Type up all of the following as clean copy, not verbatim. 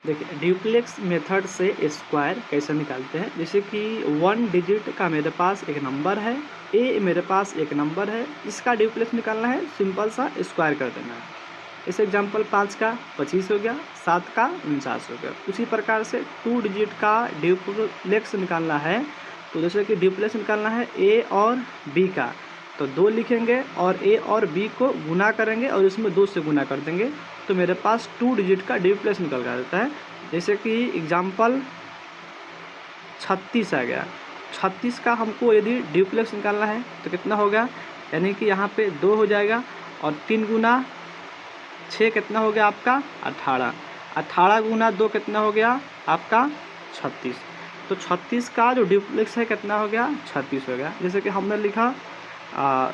देखिए duplex method से square कैसे निकालते हैं। जैसे कि 1 डिजिट का मेरे पास एक नंबर है, ए मेरे पास एक नंबर है, इसका ड्यूप्लेक्स निकालना है, सिंपल सा स्क्वायर कर देना है। इस एग्जांपल 5 का 25 हो गया, 7 का 49 हो गया। उसी प्रकार से 2 डिजिट का ड्यूप्लेक्स निकालना है, तो जैसे कि ड्यूप्लेक्स निकालना है ए और बी का, तो 2 लिखेंगे और ए और बी को गुना करेंगे और इसमें 2 से गुना कर देंगे, तो मेरे पास 2 डिजिट का ड्यूप्लेक्स निकल कर देता है। जैसे कि एग्जांपल 36 आ गया, 36 का हमको यदि ड्यूप्लेक्स निकालना है तो कितना होगा, यानी कि यहाँ पे 2 हो जाएगा और 3 गुना 6 कितना हो गया आपका 18, 18 गुना 2 कितना हो गया आपका 36। तो 36 का जो ड्यूप्लेक्स है कितना हो गया 36 हो गया। जैसे कि हमने लिखा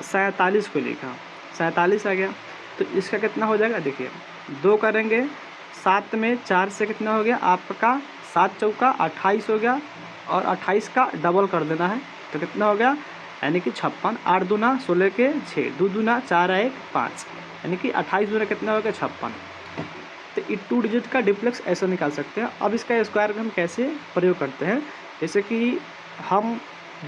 47 को लिखा, 47 आ गया, तो इसका कितना हो जाएगा, देखिए 2 करेंगे, 7 में 4 से कितना हो गया आपका 7 चौका 28 हो गया और 28 का डबल कर देना है, तो कितना हो गया यानी कि 56, 8 दूना 16 के 6, 2 दूना 4 1 5, यानी कि 28 दूना कितना हो गया 56। तो ये 2 डिजिट का ड्यूप्लेक्स ऐसा निकाल सकते हैं। अब इसका स्क्वायर हम कैसे प्रयोग करते हैं, जैसे कि हम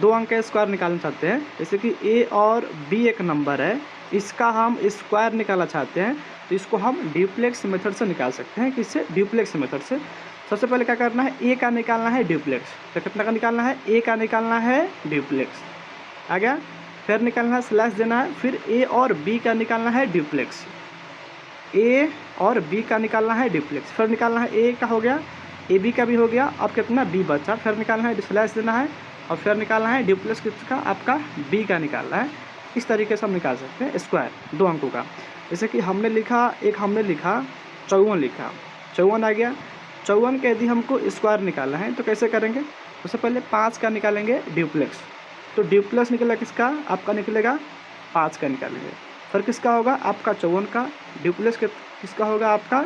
2 अंक का स्क्वायर निकालना चाहते हैं। जैसे कि ए और बी एक नंबर है, इसका हम स्क्वायर निकालना चाहते हैं, तो इसको हम ड्यूप्लेक्स मेथड से निकाल सकते हैं। किससे, ड्यूप्लेक्स मेथड से। सबसे पहले क्या करना है, ए का निकालना है ड्यूप्लेक्स, तो कितना का निकालना है, ए का निकालना है ड्यूप्लेक्स आ गया, फिर निकालना है स्लैश देना है, फिर ए और बी का निकालना है ड्यूप्लेक्स, ए और बी का निकालना है ड्यूप्लेक्स, फिर निकालना है ए का हो गया, ए बी का भी हो गया, अब कितना बी बचा, फिर निकालना है स्लैश देना है और फिर निकालना है ड्यूप्लेक्स किसका आपका बी का निकालना है। इस तरीके से हम निकाल सकते हैं स्क्वायर 2 अंकों का। जैसे कि हमने लिखा 54 लिखा, 54 आ गया, 54 का यदि हमको स्क्वायर निकालना है तो कैसे करेंगे, उससे पहले 5 का निकालेंगे ड्यूप्लेक्स, तो ड्यूप्लेक्स निकलेगा किसका आपका निकलेगा 5 का निकालेंगे, फिर किसका होगा आपका 54 का, ड्यूप्लेक्स किसका होगा आपका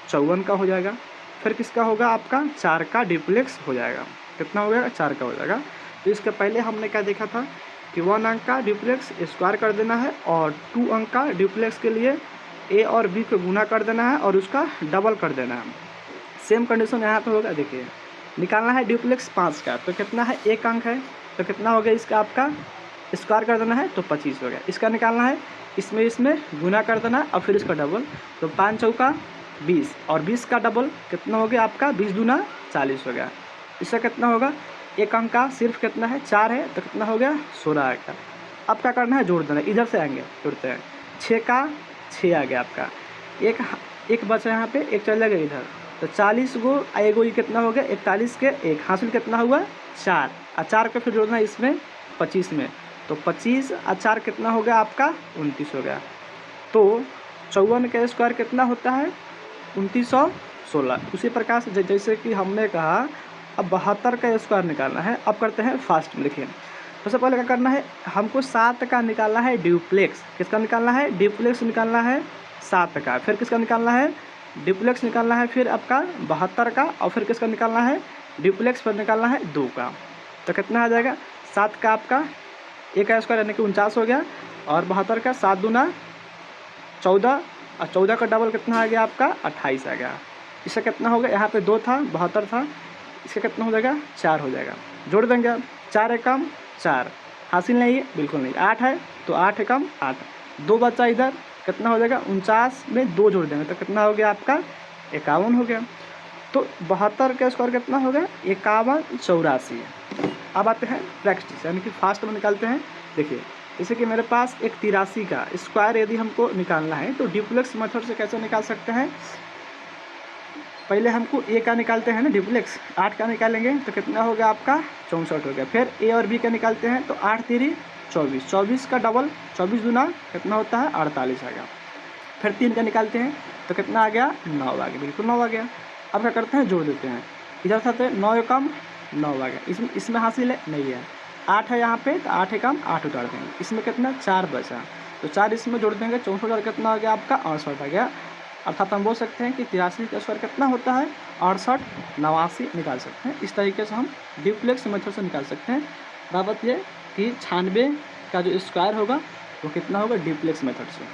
54 का हो जाएगा, फिर किसका होगा आपका 4 का ड्यूप्लेक्स हो जाएगा, कितना हो गया 4 का हो जाएगा। तो इसके पहले हमने क्या देखा था कि 1 अंक का ड्यूप्लेक्स स्क्वायर कर देना है और 2 अंक का ड्यूप्लेक्स के लिए ए और बी को गुना कर देना है और उसका डबल कर देना है। सेम कंडीशन यहाँ पे होगा, देखिए निकालना है ड्यूप्लेक्स 5 का, तो कितना है 1 अंक है, तो कितना हो गया इसका आपका स्क्वायर कर देना है तो 25 हो गया। इसका निकालना है, इसमें गुना कर देना है और फिर इसका डबल, तो 5 चौका 20 और 20 का डबल कितना हो गया आपका 20 दूना 40 हो गया। इसका कितना होगा, 1 अंक का सिर्फ कितना है 4 है, तो कितना हो गया 16 आएगा। अब क्या करना है, जोड़ देना, इधर से आएंगे जोड़ते हैं, 6 का 6 आ गया आपका, एक बचा यहाँ पे, एक चल जाएगा इधर, तो 40 गो आएगो, ये कितना हो गया 41 के 1 हासिल कितना हुआ 4, और 4 को फिर जोड़ना है इसमें 25 में, तो 25 और 4 कितना हो गया आपका 29 हो गया। तो 54 का स्क्वायर कितना होता है 2916। उसी प्रकार से जैसे कि हमने कहा अब 72 का स्क्वायर निकालना है। अब करते हैं फास्ट में, लिखिए सबसे पहले क्या करना है, हमको 7 का निकालना है ड्यूप्लेक्स, किसका निकालना है ड्यूप्लेक्स निकालना है 7 का, फिर किसका निकालना है ड्यूप्लेक्स निकालना है फिर आपका 72 का, और फिर किसका निकालना है ड्यूप्लेक्स फिर निकालना है 2 का, तो कितना आ जाएगा 7 का आपका 1 का स्क्वायर यानी कि 49 हो गया, और 72 का 7 दूना 14 और 14 का डबल कितना आ गया आपका 28 आ गया। इसका कितना होगा, यहाँ पे 2 था 72 था, इसका कितना हो जाएगा 4 हो जाएगा, जोड़ देंगे अब 4 एकम 4, हासिल नहीं है बिल्कुल नहीं, 8 है तो 8 एकम 8, 2 बचा इधर कितना हो जाएगा 49 में 2 जोड़ देंगे तो कितना हो गया आपका 51 हो गया। तो 72 का स्क्वायर कितना हो गया 51 84। अब आते हैं प्रैक्टिस यानी कि फास्ट में निकालते हैं। देखिए जैसे कि मेरे पास एक 83 का स्क्वायर यदि हमको निकालना है तो ड्यूप्लेक्स मेथड से कैसे निकाल सकते हैं, पहले हमको ए का निकालते हैं ना ड्यूप्लेक्स, 8 का निकालेंगे तो कितना हो गया आपका 64 हो गया, फिर ए और बी का निकालते हैं तो 8 3 24, 24 का डबल 24 दूना कितना होता है 48 आ गया, फिर 3 का निकालते हैं तो कितना आ गया 9 आ गया, बिल्कुल 9 आ गया। अब क्या करते हैं जोड़ देते हैं, इधर से 9 एकम 9 आ गया, इसमें हासिल है नहीं है, 8 है यहाँ पे तो 8 एकम 8 उतार देंगे, इसमें कितना 4 बचा तो 4 इसमें जोड़ देंगे 64 कितना आ गया आपका 68 आ गया। अर्थात हम बोल सकते हैं कि 83 का स्क्वायर कितना होता है 68 89 निकाल सकते हैं। इस तरीके से हम ड्यूप्लेक्स मेथड से निकाल सकते हैं। बात ये कि 96 का जो स्क्वायर होगा वो कितना होगा ड्यूप्लेक्स मेथड से।